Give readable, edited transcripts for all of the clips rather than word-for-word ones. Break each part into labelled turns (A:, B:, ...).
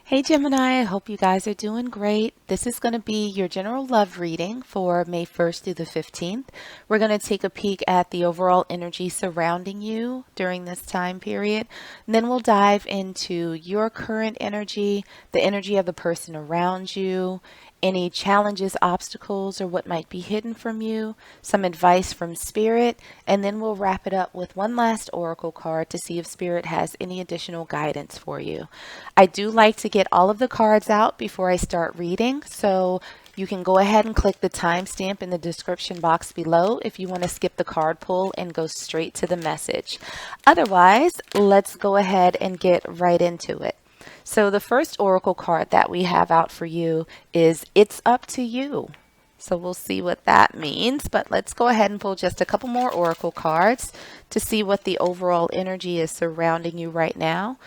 A: Hey Gemini, I hope you guys are doing great. This is going to be your general love reading for May 1st through the 15th. We're going to take a peek at the overall energy surrounding you during this time period. And then we'll dive into your current energy, the energy of the person around you, any challenges, obstacles, or what might be hidden from you, some advice from Spirit, and then we'll wrap it up with one last oracle card to see if Spirit has any additional guidance for you. I do like to get all of the cards out before I start reading, so you can go ahead and click the timestamp in the description box below if you want to skip the card pull and go straight to the message. Otherwise, let's go ahead and get right into it. So the first oracle card that we have out for you is It's Up to You. So we'll see what that means, but let's go ahead and pull just a couple more oracle cards to see what the overall energy is surrounding you right now.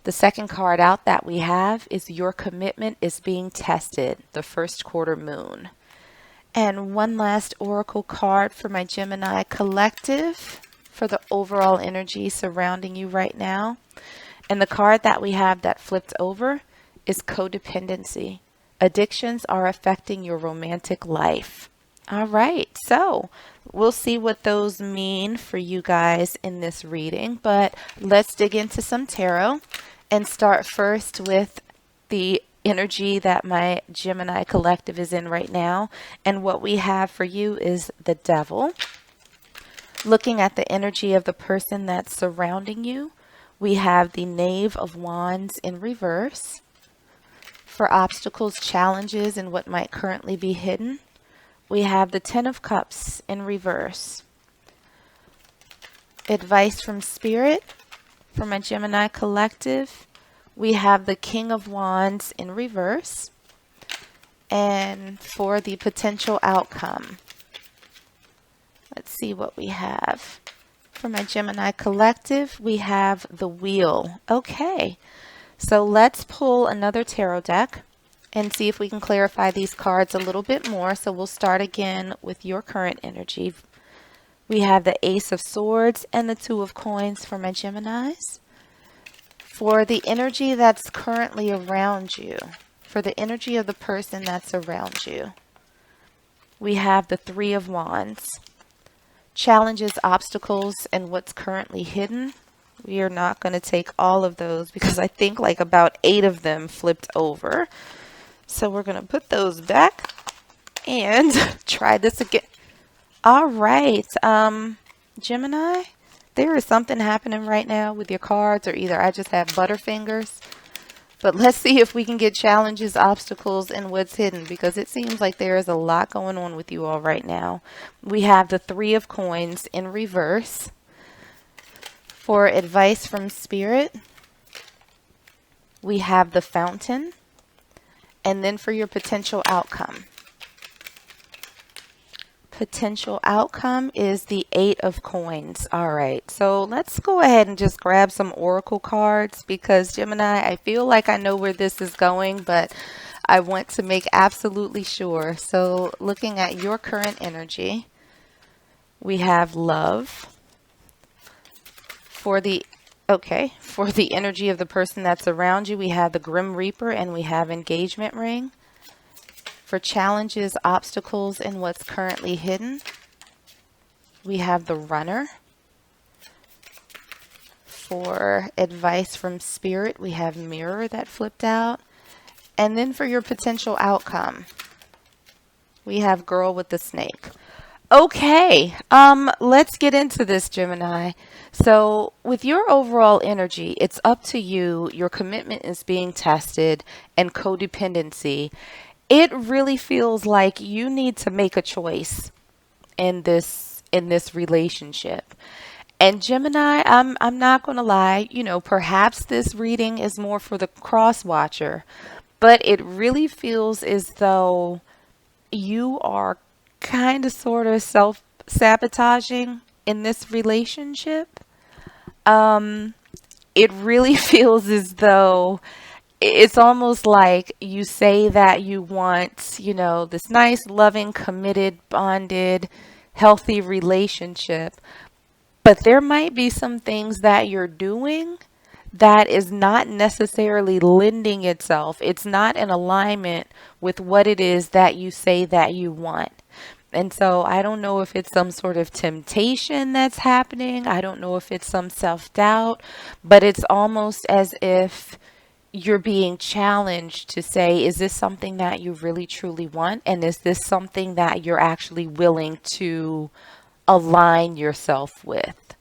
A: The second card out that we have is Your Commitment is Being Tested, the first quarter moon. And one last oracle card for my Gemini collective for the overall energy surrounding you right now. And the card that we have that flipped over is Codependency. Addictions are affecting your romantic life. All right, so we'll see what those mean for you guys in this reading, but let's dig into some tarot and start first with the energy that my Gemini collective is in right now. And what we have for you is the Devil. Looking at the energy of the person that's surrounding you, we have the Knave of Wands in reverse. For obstacles, challenges, and what might currently be hidden, we have the Ten of Cups in reverse. Advice from Spirit for my Gemini collective, we have the King of Wands in reverse. And for the potential outcome, let's see what we have. For my Gemini collective, we have the Wheel. Okay, so let's pull another tarot deck and see if we can clarify these cards a little bit more. So we'll start again with your current energy. We have the Ace of Swords and the Two of Coins for my Geminis. For the energy that's currently around you, for the energy of the person that's around you, we have the Three of Wands. Challenges, obstacles, and what's currently hidden. We are not going to take all of those because I think like about 8 of them flipped over. So we're going to put those back and try this again. All right, Gemini, there is something happening right now with your cards, or either I just have butterfingers. But let's see if we can get challenges, obstacles, and what's hidden, because it seems like there is a lot going on with you all right now. We have the Three of Coins in reverse. For advice from Spirit, we have the Fountain. And then for your potential outcome. Potential outcome is the Eight of Coins. All right, so let's go ahead and just grab some oracle cards because Gemini, I feel like I know where this is going, but I want to make absolutely sure. So looking at your current energy, we have Love. For the energy of the person that's around you, we have the Grim Reaper and we have Engagement Ring. For challenges, obstacles, and what's currently hidden, we have the Runner. For advice from Spirit, we have Mirror that flipped out. And then for your potential outcome, we have Girl with the Snake. Okay, let's get into this, Gemini. So with your overall energy, it's up to you. Your commitment is being tested, and codependency. It really feels like you need to make a choice in this relationship. And Gemini, I'm not going to lie, perhaps this reading is more for the cross watcher, but it really feels as though you are kind of sort of self-sabotaging in this relationship. It really feels as though it's almost like you say that you want, this nice, loving, committed, bonded, healthy relationship, but there might be some things that you're doing that is not necessarily lending itself. It's not in alignment with what it is that you say that you want. And so I don't know if it's some sort of temptation that's happening. I don't know if it's some self doubt, but it's almost as if you're being challenged to say, is this something that you really truly want? And is this something that you're actually willing to align yourself with?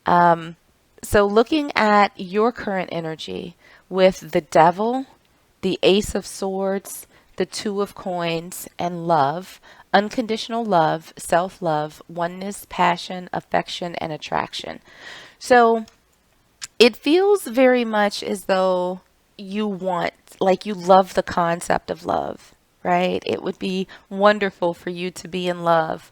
A: So, looking at your current energy with the devil, the ace of swords, the two of coins, and love, unconditional love, self love, oneness, passion, affection, and attraction. So, it feels very much as though you want, like you love the concept of love, right? It would be wonderful for you to be in love.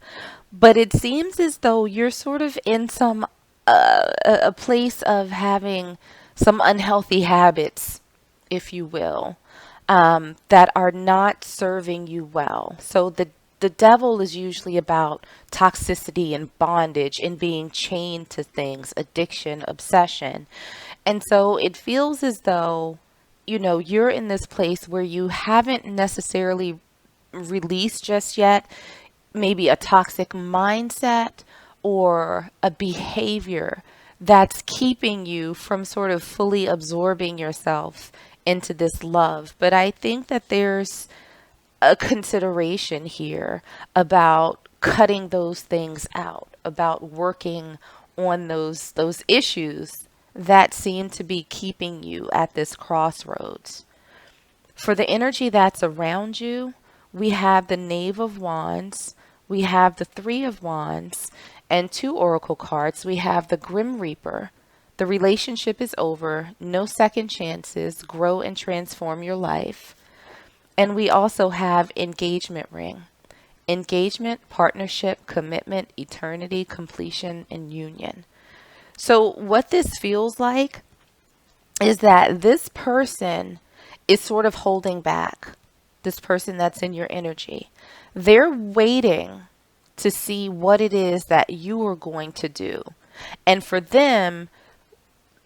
A: But it seems as though you're sort of in some a place of having some unhealthy habits, if you will, that are not serving you well. So the devil is usually about toxicity and bondage and being chained to things, addiction, obsession. And so it feels as though, you're in this place where you haven't necessarily released just yet, maybe a toxic mindset or a behavior that's keeping you from sort of fully absorbing yourself into this love. But I think that there's a consideration here about cutting those things out, about working on those issues that seem to be keeping you at this crossroads. For the energy that's around you, we have the Knave of Wands, we have the Three of Wands, and two oracle cards. We have the Grim Reaper. The relationship is over, no second chances, grow and transform your life. And we also have engagement ring. Engagement, partnership, commitment, eternity, completion, and union. So what this feels like is that this person is sort of holding back. This person that's in your energy. They're waiting to see what it is that you are going to do. And for them,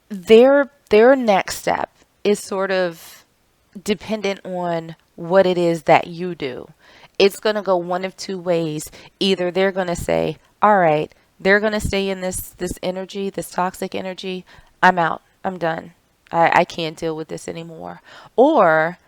A: their next step is sort of dependent on what it is that you do. It's going to go one of two ways. Either they're going to say, all right, they're going to stay in this energy, this toxic energy. I'm out. I'm done. I can't deal with this anymore. Or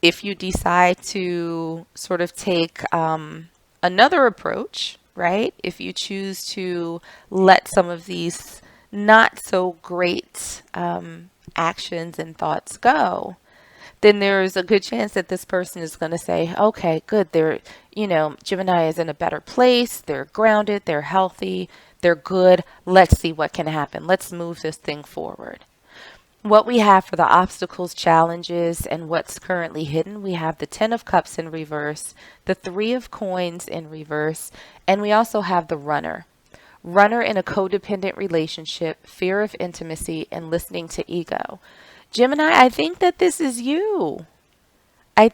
A: if you decide to sort of take another approach, right? If you choose to let some of these not so great actions and thoughts go, then there's a good chance that this person is going to say, okay, good. Gemini is in a better place. They're grounded. They're healthy. They're good. Let's see what can happen. Let's move this thing forward. What we have for the obstacles, challenges, and what's currently hidden, we have the Ten of Cups in reverse, the Three of Coins in reverse, and we also have the Runner. Runner in a codependent relationship, fear of intimacy, and listening to ego. Gemini, I think that this is you. I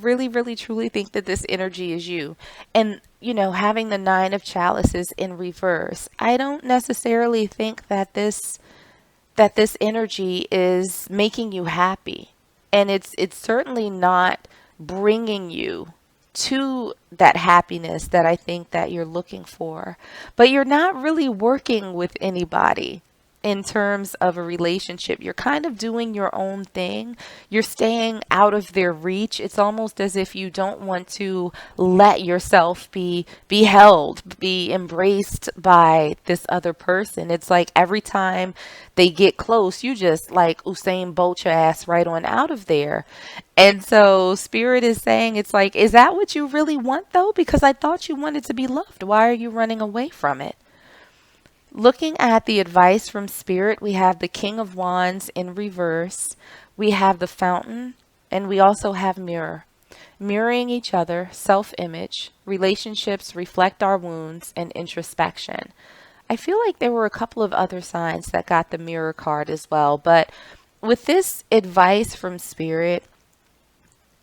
A: really, really, truly think that this energy is you. And, having the Nine of Chalices in reverse, I don't necessarily think that this energy is making you happy. And it's certainly not bringing you to that happiness that I think that you're looking for. But you're not really working with anybody in terms of a relationship. You're kind of doing your own thing. You're staying out of their reach. It's almost as if you don't want to let yourself be held, be embraced by this other person. It's like every time they get close, you just like Usain Bolt your ass right on out of there. And so Spirit is saying, it's like, is that what you really want though? Because I thought you wanted to be loved. Why are you running away from it? Looking at the advice from Spirit, we have the King of Wands in reverse, we have the Fountain, and we also have Mirror. Mirroring each other, self-image, relationships reflect our wounds, and introspection. I feel like there were a couple of other signs that got the Mirror card as well, but with this advice from Spirit,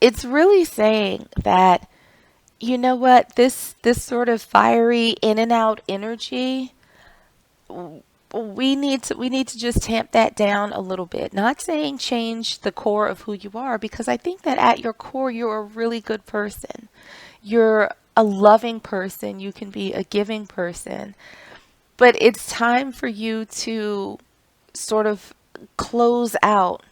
A: it's really saying that, you know what, this sort of fiery in and out energy, we need to just tamp that down a little bit. Not saying change the core of who you are, because I think that at your core you're a really good person. You're a loving person. You can be a giving person. But it's time for you to sort of close out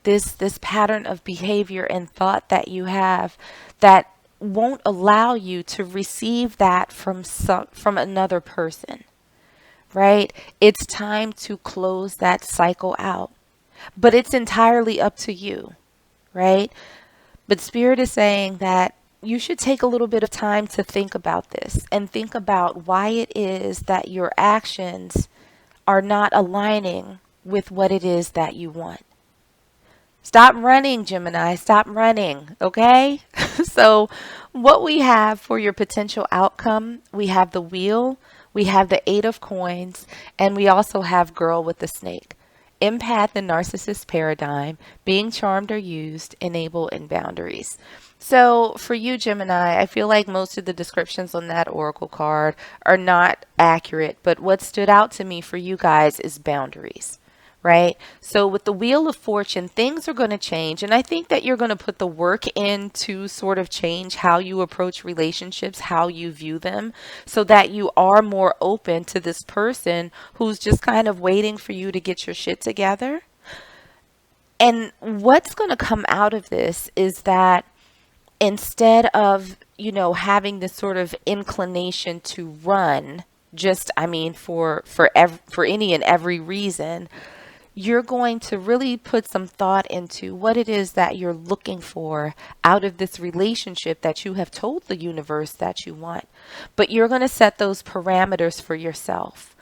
A: this pattern of behavior and thought that you have that won't allow you to receive that from another person, right? It's time to close that cycle out. But it's entirely up to you, right? But Spirit is saying that you should take a little bit of time to think about this and think about why it is that your actions are not aligning with what it is that you want. Stop running, Gemini. Stop running, okay? So, what we have for your potential outcome, we have the wheel, we have the 8 of coins, and we also have girl with the snake. Empath and narcissist paradigm, being charmed or used, enable, and boundaries. So for you, Gemini, I feel like most of the descriptions on that oracle card are not accurate, but what stood out to me for you guys is boundaries, right? So with the Wheel of Fortune, things are going to change, and I think that you're going to put the work in to sort of change how you approach relationships, how you view them, so that you are more open to this person who's just kind of waiting for you to get your shit together. And what's going to come out of this is that instead of, having this sort of inclination to run, just, I mean, for any and every reason, you're going to really put some thought into what it is that you're looking for out of this relationship that you have told the universe that you want. But you're going to set those parameters for yourself.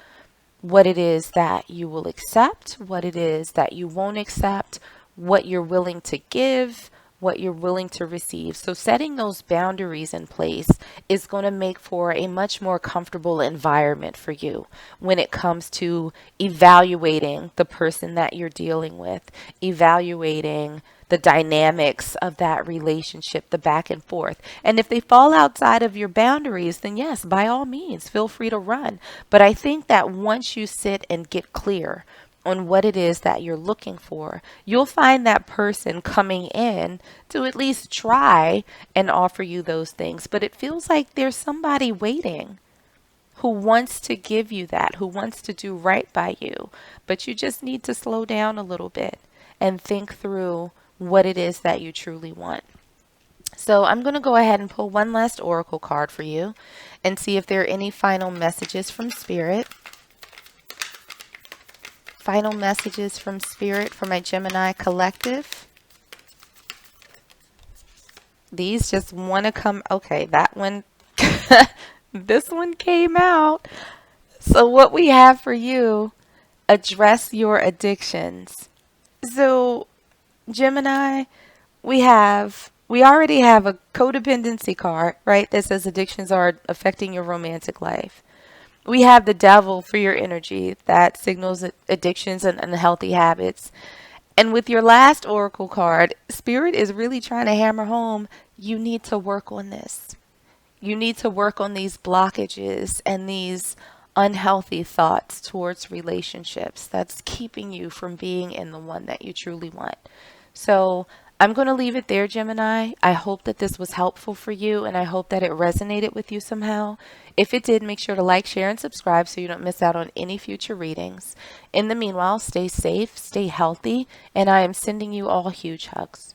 A: What it is that you will accept, what it is that you won't accept, what you're willing to give, what you're willing to receive. So setting those boundaries in place is going to make for a much more comfortable environment for you when it comes to evaluating the person that you're dealing with, evaluating the dynamics of that relationship, the back and forth. And if they fall outside of your boundaries, then yes, by all means, feel free to run. But I think that once you sit and get clear on what it is that you're looking for, you'll find that person coming in to at least try and offer you those things. But it feels like there's somebody waiting who wants to give you that, who wants to do right by you. But you just need to slow down a little bit and think through what it is that you truly want. So I'm going to go ahead and pull one last oracle card for you and see if there are any final messages from Spirit. Final messages from Spirit for my Gemini collective. These just want to come. Okay, that one, this one came out. So what we have for you, address your addictions. So Gemini, we already have a codependency card, right? That says addictions are affecting your romantic life. We have the devil for your energy that signals addictions and unhealthy habits. And with your last oracle card, Spirit is really trying to hammer home, you need to work on this. You need to work on these blockages and these unhealthy thoughts towards relationships that's keeping you from being in the one that you truly want. So I'm going to leave it there, Gemini. I hope that this was helpful for you, and I hope that it resonated with you somehow. If it did, make sure to like, share, and subscribe so you don't miss out on any future readings. In the meanwhile, stay safe, stay healthy, and I am sending you all huge hugs.